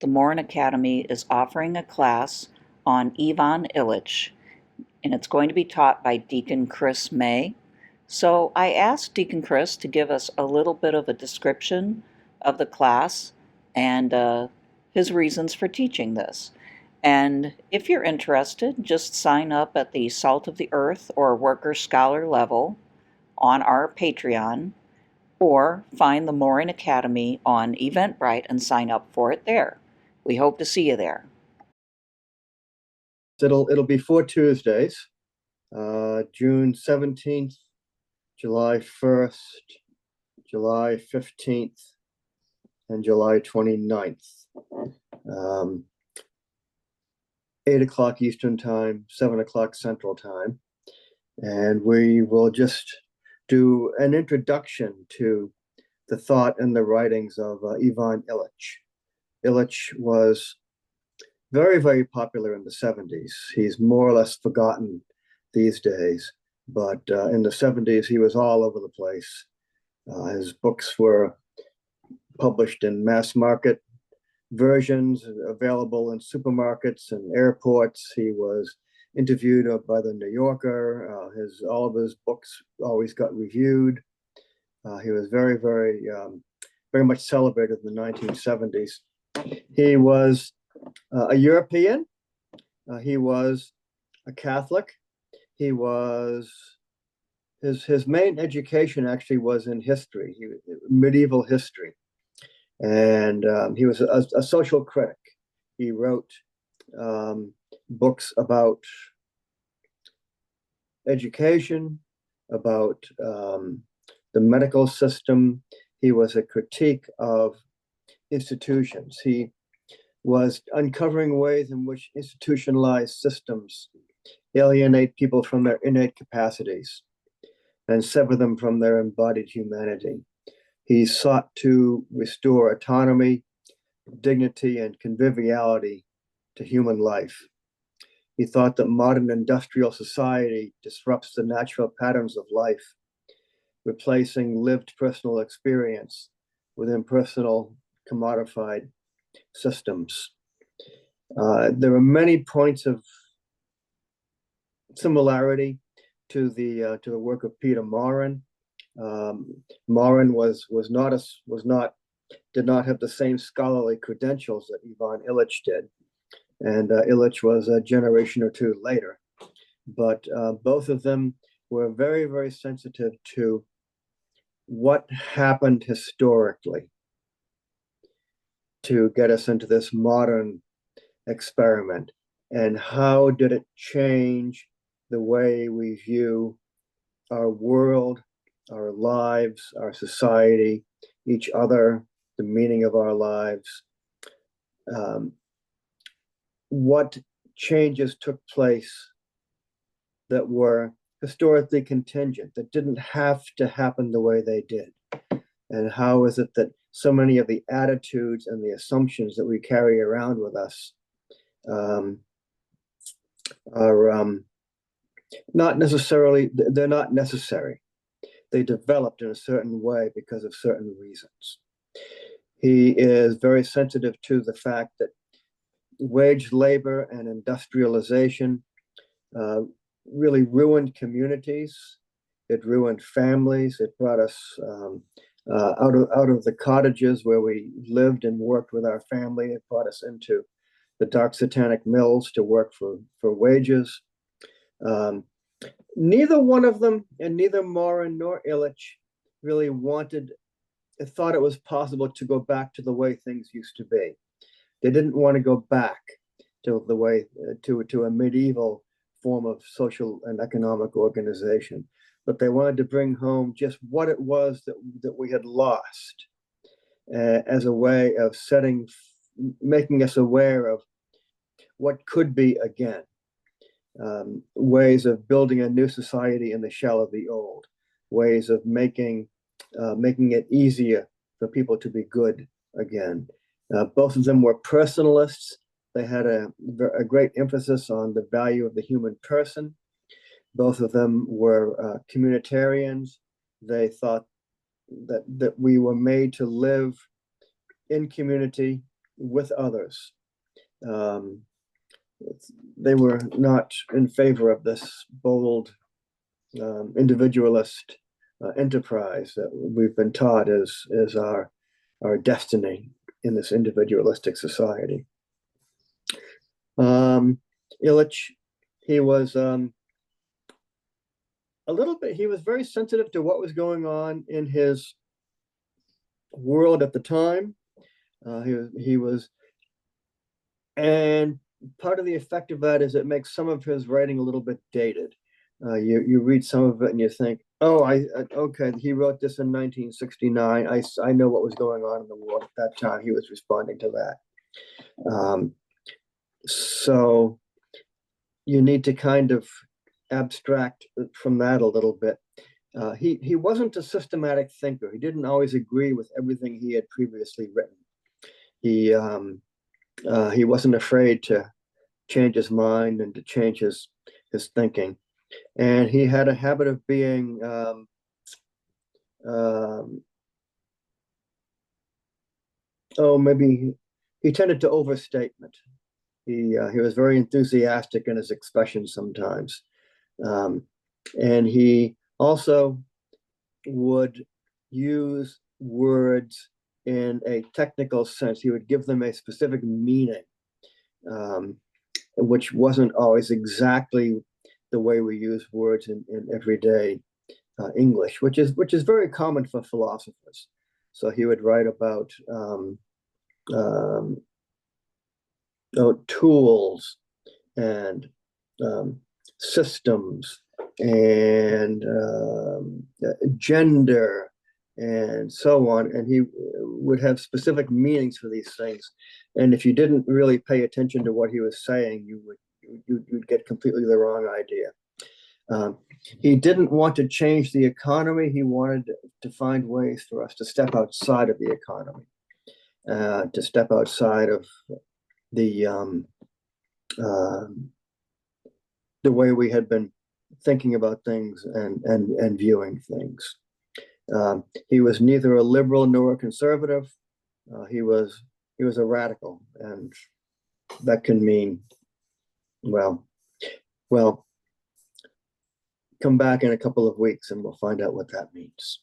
the Morin Academy is offering a class on Ivan Illich, and it's going to be taught by Deacon Chris May. So I asked Deacon Chris to give us a little bit of a description of the class and his reasons for teaching this. And if you're interested, just sign up at the Salt of the Earth or Worker Scholar level on our Patreon, or find the Morin Academy on Eventbrite and sign up for it there. We hope to see you there. It'll be 4 Tuesdays, June 17th, July 1st, July 15th, and July 29th. 8 o'clock Eastern Time, 7 o'clock Central Time. And we will just do an introduction to the thought and the writings of Ivan Illich. Illich was very, very popular in the 70s. He's more or less forgotten these days, but in the 70s, he was all over the place. His books were published in mass market versions, available in supermarkets and airports. He was interviewed by the New Yorker. All of his books always got reviewed. He was very, very, very much celebrated in the 1970s. He was a European. He was a Catholic. He was his main education actually was in history, medieval history, and he was a social critic. He wrote books about education, about the medical system. He was a critique of institutions. He was uncovering ways in which institutionalized systems alienate people from their innate capacities and sever them from their embodied humanity. He sought to restore autonomy, dignity, and conviviality to human life. He thought that modern industrial society disrupts the natural patterns of life, replacing lived personal experience with impersonal, commodified systems. There are many points of similarity to the work of Peter Morin. Morin did not have the same scholarly credentials that Ivan Illich did, and Illich was a generation or two later. But both of them were very, very sensitive to what happened historically to get us into this modern experiment, and how did it change the way we view our world, our lives, our society, each other, the meaning of our lives. What changes took place that were historically contingent, that didn't have to happen the way they did? And how is it that so many of the attitudes and the assumptions that we carry around with us are not necessarily, they're not necessary. They developed in a certain way because of certain reasons. He is very sensitive to the fact that wage labor and industrialization really ruined communities. It ruined families. It brought us out of the cottages where we lived and worked with our family. It brought us into the dark satanic mills to work for wages. Neither one of them, and neither Morin nor Illich, really thought it was possible to go back to the way things used to be. They didn't want to go back to the way to a medieval form of social and economic organization, but they wanted to bring home just what it was that we had lost as a way of making us aware of what could be again. Ways of building a new society in the shell of the old, ways of making it easier for people to be good again. Both of them were personalists. They had a great emphasis on the value of the human person. Both of them were communitarians. They thought that we were made to live in community with others. Um, they were not in favor of this bold individualist enterprise that we've been taught is our destiny in this individualistic society. Illich, he was a little bit, he was very sensitive to what was going on in his world at the time. He was, and part of the effect of that is it makes some of his writing a little bit dated. You read some of it and you think, oh, okay, he wrote this in 1969. I know what was going on in the world at that time. He was responding to that. So you need to kind of abstract from that a little bit. He wasn't a systematic thinker. He didn't always agree with everything he had previously written. He wasn't afraid to change his mind and to change his thinking. And he had a habit of being maybe he tended to overstatement. He was very enthusiastic in his expressions sometimes. And he also would use words in a technical sense. He would give them a specific meaning, which wasn't always exactly the way we use words in everyday English, which is very common for philosophers. So he would write about tools and systems and gender and so on. And he would have specific meanings for these things. And if you didn't really pay attention to what he was saying, you'd get completely the wrong idea. He didn't want to change the economy. He wanted to find ways for us to step outside of the economy, to step outside of the way we had been thinking about things and viewing things. He was neither a liberal nor a conservative. He was a radical, and that can mean, well, come back in a couple of weeks and we'll find out what that means.